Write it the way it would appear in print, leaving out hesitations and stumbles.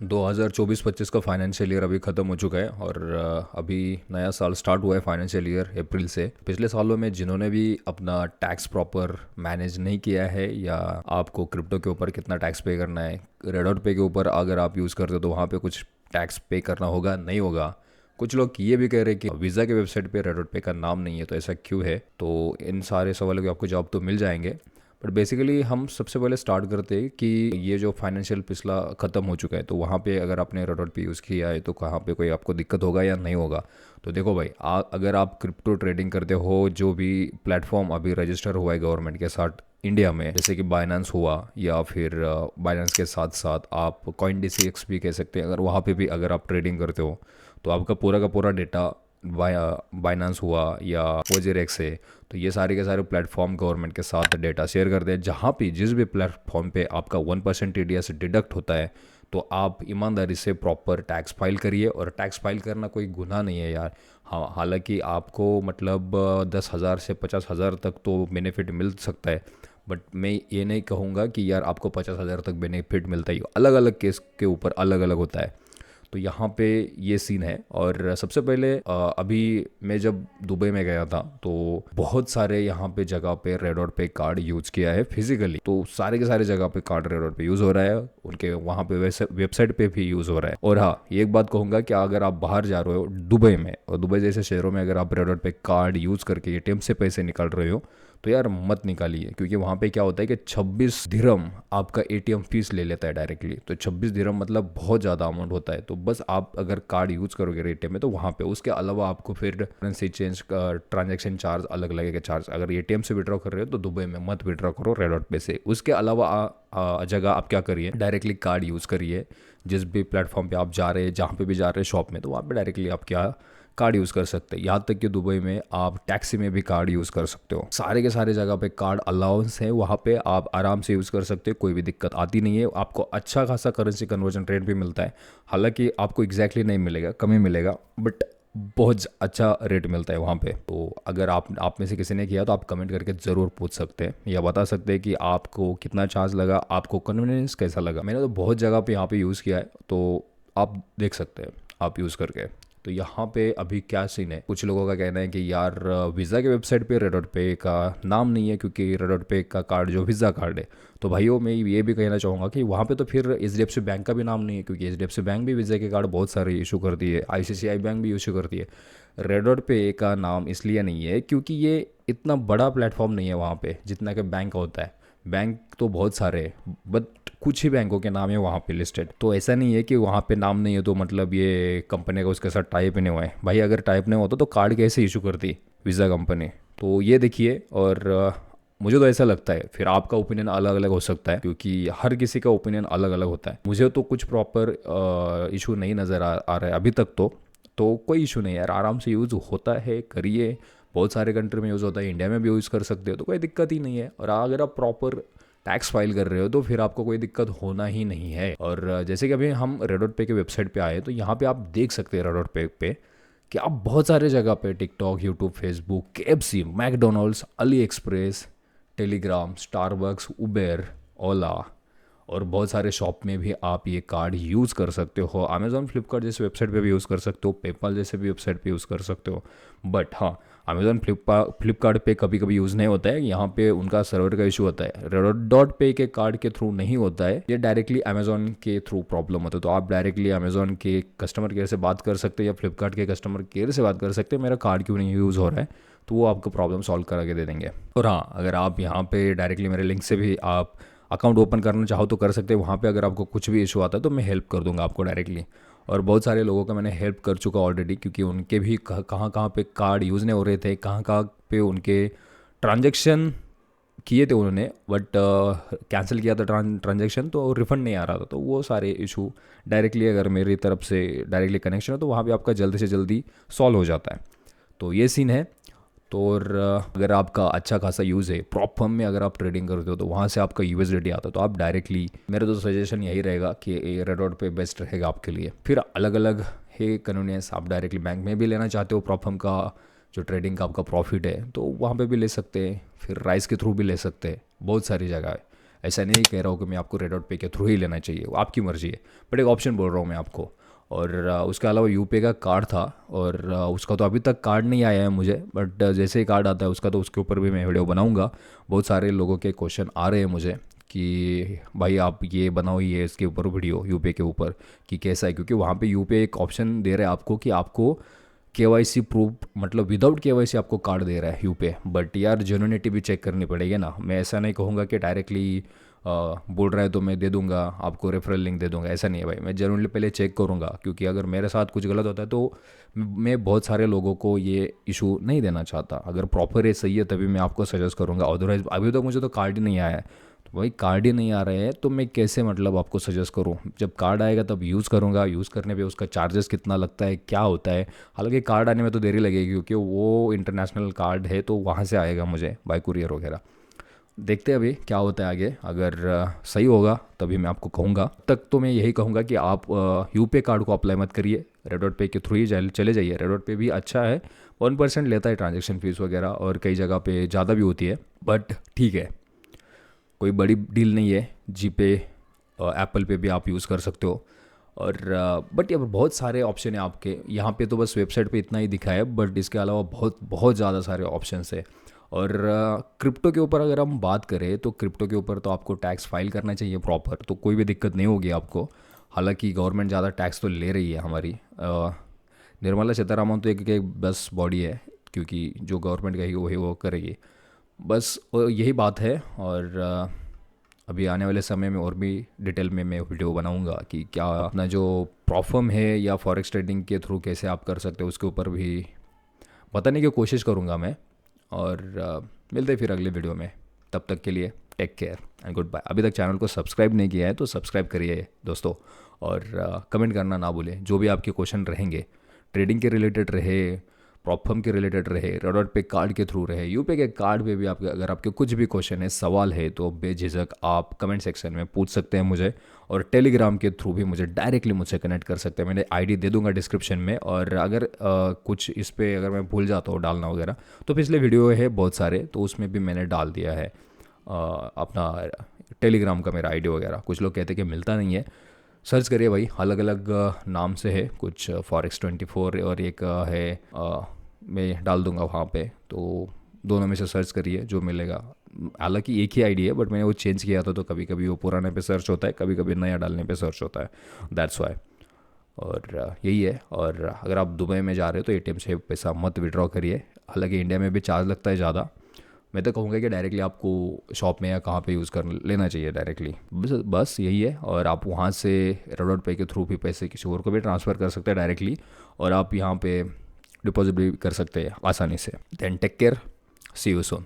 2024-25 का financial year अभी ख़त्म हो चुका है और अभी नया साल स्टार्ट हुआ है फाइनेंशियल ईयर अप्रैल से। पिछले सालों में जिन्होंने भी अपना टैक्स प्रॉपर मैनेज नहीं किया है या आपको क्रिप्टो के ऊपर कितना टैक्स पे करना है, रेडॉट पे के ऊपर अगर आप यूज़ करते हो तो वहाँ पे कुछ टैक्स पे करना होगा नहीं होगा। कुछ लोग ये भी कह रहे हैं कि वीज़ा के वेबसाइट पे रेडॉट पे का नाम नहीं है, तो ऐसा क्यों है। तो इन सारे सवालों के आपको जवाब तो मिल जाएंगे। बट बेसिकली हम सबसे पहले स्टार्ट करते हैं कि ये जो फाइनेंशियल पिछला ख़त्म हो चुका है तो वहाँ पे अगर आपने रेडॉट पे यूज़ किया है तो कहाँ पे कोई आपको दिक्कत होगा या नहीं होगा। तो देखो भाई, अगर आप क्रिप्टो ट्रेडिंग करते हो, जो भी प्लेटफॉर्म अभी रजिस्टर हुआ है गवर्नमेंट के साथ इंडिया में, जैसे कि बाइनेंस हुआ या फिर बाइनेंस के साथ साथ आप CoinDCX भी कह सकते हैं, अगर वहाँ पे भी अगर आप ट्रेडिंग करते हो तो आपका पूरा का पूरा डेटा बाइनेंस हुआ या वोजेरेक्स है, तो ये सारे के सारे प्लेटफॉर्म गवर्नमेंट के साथ डेटा शेयर करते हैं। जहाँ पे जिस भी प्लेटफॉर्म पे आपका 1% TDS डिडक्ट होता है तो आप ईमानदारी से प्रॉपर टैक्स फाइल करिए। और टैक्स फाइल करना कोई गुनाह नहीं है यार। हाँ, हालांकि आपको मतलब 10,000 से 50,000 तक तो बेनिफिट मिल सकता है, बट मैं ये नहीं कहूँगा कि यार आपको 50,000 तक बेनिफिट मिलता ही। अलग अलग केस के ऊपर अलग अलग होता है। तो यहाँ पे ये सीन है। और सबसे पहले अभी मैं जब दुबई में गया था तो बहुत सारे यहाँ पे जगह पे रेडॉट पे कार्ड यूज किया है फिजिकली। तो सारे के सारे जगह पे कार्ड रेडॉट पे यूज हो रहा है, उनके वहाँ पे वेबसाइट पे भी यूज हो रहा है। और हाँ, ये एक बात कहूँगा कि अगर आप बाहर जा रहे हो दुबई में, और दुबई जैसे शहरों में अगर आप रेडॉट पे कार्ड यूज करके ATM से पैसे निकाल रहे हो तो यार मत निकालिए, क्योंकि वहाँ पे क्या होता है कि 26 दिरहम आपका ATM फीस ले लेता है डायरेक्टली। तो 26 दिरहम मतलब बहुत ज़्यादा अमाउंट होता है। तो बस आप अगर कार्ड यूज़ करोगे ATM में तो वहाँ पे उसके अलावा आपको फिर करेंसी चेंज का ट्रांजेक्शन चार्ज अलग लगेगा चार्ज। अगर ATM से विड्रॉ कर रहे हो तो दुबई में मत विड्रॉ करो रेडॉट पे से। उसके अलावा जगह आप क्या करिए, डायरेक्टली कार्ड यूज़ करिए। जिस भी प्लेटफॉर्म पे आप जा रहे हैं, जहाँ पे भी जा रहे हैं शॉप में, तो वहाँ पे डायरेक्टली आप क्या कार्ड यूज़ कर सकते हैं। यहाँ तक कि दुबई में आप टैक्सी में भी कार्ड यूज़ कर सकते हो। सारे के सारे जगह पे कार्ड अलाउंस है, वहाँ पे आप आराम से यूज़ कर सकते हो, कोई भी दिक्कत आती नहीं है। आपको अच्छा खासा करेंसी कन्वर्जन रेट भी मिलता है। हालांकि आपको एग्जैक्टली नहीं मिलेगा, कम ही मिलेगा, बट बहुत अच्छा रेट मिलता है वहाँ पे। तो अगर आप में से किसी ने किया तो आप कमेंट करके ज़रूर पूछ सकते हैं या बता सकते हैं कि आपको कितना चार्ज लगा, आपको कन्वीनियंस कैसा लगा। मैंने तो बहुत जगह पे यहाँ पे यूज़ किया है, तो आप देख सकते हैं आप यूज़ करके। तो यहाँ पे अभी क्या सीन है, कुछ लोगों का कहना है कि यार वीज़ा के वेबसाइट पे रेडॉट पे का नाम नहीं है, क्योंकि रेडॉट पे का कार्ड जो वीज़ा कार्ड है। तो भाइयों, मैं ये भी कहना चाहूँगा कि वहाँ पे तो फिर HDFC बैंक का भी नाम नहीं है, क्योंकि HDFC बैंक भी वीज़ा के कार्ड बहुत सारे इशू करती है, ICICI बैंक भी इशू करती है। रेडॉट पे का नाम इसलिए नहीं है क्योंकि ये इतना बड़ा प्लेटफॉर्म नहीं है वहाँ पे जितना कि बैंक का होता है। बैंक तो बहुत सारे हैं, बट कुछ ही बैंकों के नाम है वहाँ पे लिस्टेड। तो ऐसा नहीं है कि वहाँ पे नाम नहीं है तो मतलब ये कंपनी का उसके साथ टाइप नहीं हुआ है। भाई अगर टाइप नहीं होता तो कार्ड कैसे इशू करती वीज़ा कंपनी। तो ये देखिए। और मुझे तो ऐसा लगता है, फिर आपका ओपिनियन अलग अलग हो सकता है, क्योंकि हर किसी का ओपिनियन अलग अलग होता है। मुझे तो कुछ प्रॉपर इशू नहीं नज़र आ रहा है अभी तक। तो कोई इशू नहीं है यार, आराम से यूज़ होता है, करिए। बहुत सारे कंट्री में यूज़ होता है, इंडिया में भी यूज़ कर सकते हो, तो कोई दिक्कत ही नहीं है। और अगर आप प्रॉपर टैक्स फाइल कर रहे हो तो फिर आपको कोई दिक्कत होना ही नहीं है। और जैसे कि अभी हम रेडॉट पे के वेबसाइट पे आए तो यहाँ पे आप देख सकते हैं रेडॉट पे कि आप बहुत सारे जगह पे TikTok, YouTube, Facebook, KFC, McDonald's, AliExpress, Telegram, Starbucks, Uber, Ola और बहुत सारे शॉप में भी आप ये कार्ड यूज़ कर सकते हो। अमेज़ॉन, फ्लिपकार्ट जैसे वेबसाइट पे भी यूज़ कर सकते हो, पेपाल जैसे भी वेबसाइट पे यूज़ कर सकते हो। बट हाँ, अमेज़ॉन, फ्लिपकार्ट पे कभी कभी यूज़ नहीं होता है, यहाँ पे उनका सर्वर का इशू होता है। डॉट पे के कार्ड के थ्रू नहीं होता है, ये डायरेक्टली अमेज़ॉन के थ्रू प्रॉब्लम होता है। तो आप डायरेक्टली अमेज़ॉन के कस्टमर केयर से बात कर सकते हैं या फ्लिपकार्ट के कस्टमर केयर से बात कर सकते हैं, मेरा कार्ड क्यों नहीं यूज़ हो रहा है, तो वो आपको प्रॉब्लम सॉल्व करा के दे देंगे। और हाँ, अगर आप यहाँ पे डायरेक्टली मेरे लिंक से भी आप अकाउंट ओपन करना चाहो तो कर सकते हैं। वहाँ पे अगर आपको कुछ भी इशू आता है तो मैं हेल्प कर दूंगा आपको डायरेक्टली। और बहुत सारे लोगों का मैंने हेल्प कर चुका ऑलरेडी, क्योंकि उनके भी कहाँ कहाँ पे कार्ड यूज़ नहीं हो रहे थे, कहाँ कहाँ पे उनके ट्रांजेक्शन किए थे उन्होंने, बट कैंसिल किया था ट्रांजेक्शन, तो रिफंड नहीं आ रहा था। तो वो सारे इशू डायरेक्टली अगर मेरी तरफ से डायरेक्टली कनेक्शन है तो वहाँ पे आपका जल्दी से जल्दी सॉल्व हो जाता है। तो ये सीन है। तो और अगर आपका अच्छा खासा यूज़ है प्रॉप फर्म में, अगर आप ट्रेडिंग करते हो तो वहाँ से आपका USDT आता है, तो आप डायरेक्टली, मेरा तो सजेशन यही रहेगा कि रेडॉट पे बेस्ट रहेगा आपके लिए। फिर अलग अलग है कन्वीनियंस, आप डायरेक्टली बैंक में भी लेना चाहते हो प्रॉप फर्म का जो ट्रेडिंग का आपका प्रॉफिट है तो वहाँ पे भी ले सकते हैं, फिर राइस के थ्रू भी ले सकते हैं, बहुत सारी जगह है। ऐसा नहीं कह रहा हूँ कि मैं आपको रेडॉट पे के थ्रू ही लेना चाहिए, वो आपकी मर्ज़ी है, बट एक ऑप्शन बोल रहा हूँ मैं आपको। और उसके अलावा यूपीआई का कार्ड था, और उसका तो अभी तक कार्ड नहीं आया है मुझे, बट जैसे ही कार्ड आता है उसका तो उसके ऊपर भी मैं वीडियो बनाऊंगा। बहुत सारे लोगों के क्वेश्चन आ रहे हैं मुझे कि भाई आप ये बनाओ, ये इसके ऊपर वीडियो यूपीआई के ऊपर कि कैसा है, क्योंकि वहाँ पे यूपीआई एक ऑप्शन दे रहा है आपको कि आपको केवाईसी प्रूफ, मतलब विदाउट केवाईसी आपको कार्ड दे रहा है यूपीआई। बट यार जेन्युइनिटी भी चेक करनी पड़ेगी ना, मैं ऐसा नहीं कहूँगा कि डायरेक्टली बोल रहा है तो मैं दे दूंगा आपको, रेफरल लिंक दे दूंगा, ऐसा नहीं है भाई। मैं जेन्युइनली पहले चेक करूंगा, क्योंकि अगर मेरे साथ कुछ गलत होता है तो मैं बहुत सारे लोगों को ये इशू नहीं देना चाहता। अगर प्रॉपर है, सही है, तभी मैं आपको सजेस्ट करूंगा। अदरवाइज अभी तक मुझे तो कार्ड ही नहीं आया है, तो भाई कार्ड ही नहीं आ रहे हैं तो मैं कैसे मतलब आपको सजेस्ट करूं। जब कार्ड आएगा तब यूज़ करूंगा, यूज़ करने पे उसका चार्जेस कितना लगता है, क्या होता है। हालांकि कार्ड आने में तो देरी लगेगी, क्योंकि वो इंटरनेशनल कार्ड है तो वहाँ से आएगा मुझे बाय कुरियर वगैरह। देखते हैं अभी क्या होता है आगे। अगर सही होगा तभी मैं आपको कहूँगा। तक तो मैं यही कहूँगा कि आप यूपे कार्ड को अप्लाई मत करिए, रेडॉट पे के थ्रू ही चले जाइए। रेडॉट पे भी अच्छा है, 1% लेता है ट्रांजेक्शन फ़ीस वगैरह, और कई जगह पे ज़्यादा भी होती है, बट ठीक है, कोई बड़ी डील नहीं है। जी पे, एप्पल पे भी आप यूज़ कर सकते हो। और बट ये बहुत सारे ऑप्शन है आपके यहाँ पे, तो बस वेबसाइट पे इतना ही दिखा है, बट इसके अलावा बहुत बहुत ज़्यादा सारे ऑप्शंस है। और क्रिप्टो के ऊपर अगर हम बात करें तो क्रिप्टो के ऊपर तो आपको टैक्स फाइल करना चाहिए प्रॉपर, तो कोई भी दिक्कत नहीं होगी आपको। हालांकि गवर्नमेंट ज़्यादा टैक्स तो ले रही है हमारी। निर्मला सीतारामन तो एक बस बॉडी है, क्योंकि जो गवर्नमेंट कहेगी वही वो करेगी, बस यही बात है। और अभी आने वाले समय में और भी डिटेल में मैं वीडियो बनाऊंगा कि क्या अपना जो प्रॉफर्म है या फॉरेक्स ट्रेडिंग के थ्रू कैसे आप कर सकते हो, उसके ऊपर भी बताने की कोशिश करूंगा मैं। और मिलते हैं फिर अगले वीडियो में। तब तक के लिए take care and goodbye. अभी तक चैनल को सब्सक्राइब नहीं किया है तो सब्सक्राइब करिए दोस्तों, और कमेंट करना ना भूलें। जो भी आपके क्वेश्चन रहेंगे, ट्रेडिंग के रिलेटेड रहे, प्रॉपफर्म के रिलेटेड रहे, रेडॉट पे कार्ड के थ्रू रहे, यूपे के कार्ड पे भी आपके अगर आपके कुछ भी क्वेश्चन है, सवाल है, तो बेझिझक आप कमेंट सेक्शन में पूछ सकते हैं मुझे। और टेलीग्राम के थ्रू भी मुझे डायरेक्टली मुझसे कनेक्ट कर सकते हैं, मैंने आईडी दे दूंगा डिस्क्रिप्शन में। और अगर कुछ इस पर अगर मैं भूल जाता हूँ डालना वगैरह, तो पिछले वीडियो है बहुत सारे, तो उसमें भी मैंने डाल दिया है अपना टेलीग्राम का मेरा आईडी वगैरह। कुछ लोग कहते हैं कि मिलता नहीं है, सर्च करिए भाई, अलग अलग नाम से है, कुछ फॉरेक्स 24 और एक है, मैं डाल दूंगा वहाँ पे, तो दोनों में से सर्च करिए जो मिलेगा। हालांकि एक ही आईडी है, बट मैंने वो चेंज किया था, तो कभी कभी वो पुराने पे सर्च होता है, कभी कभी नया डालने पे सर्च होता है, दैट्स वाई। और यही है। और अगर आप दुबई में जा रहे हो तो एटीएम से पैसा मत विड्रॉ करिए, हालांकि इंडिया में भी चार्ज लगता है ज़्यादा। मैं तो कहूँगा कि डायरेक्टली आपको शॉप में या कहाँ पे यूज़ कर लेना चाहिए डायरेक्टली, बस यही है। और आप वहाँ से रेडॉट पे के थ्रू भी पैसे किसी और को भी ट्रांसफ़र कर सकते हैं डायरेक्टली, और आप यहाँ पे डिपॉजिट भी कर सकते हैं आसानी से। Then take care, see you soon.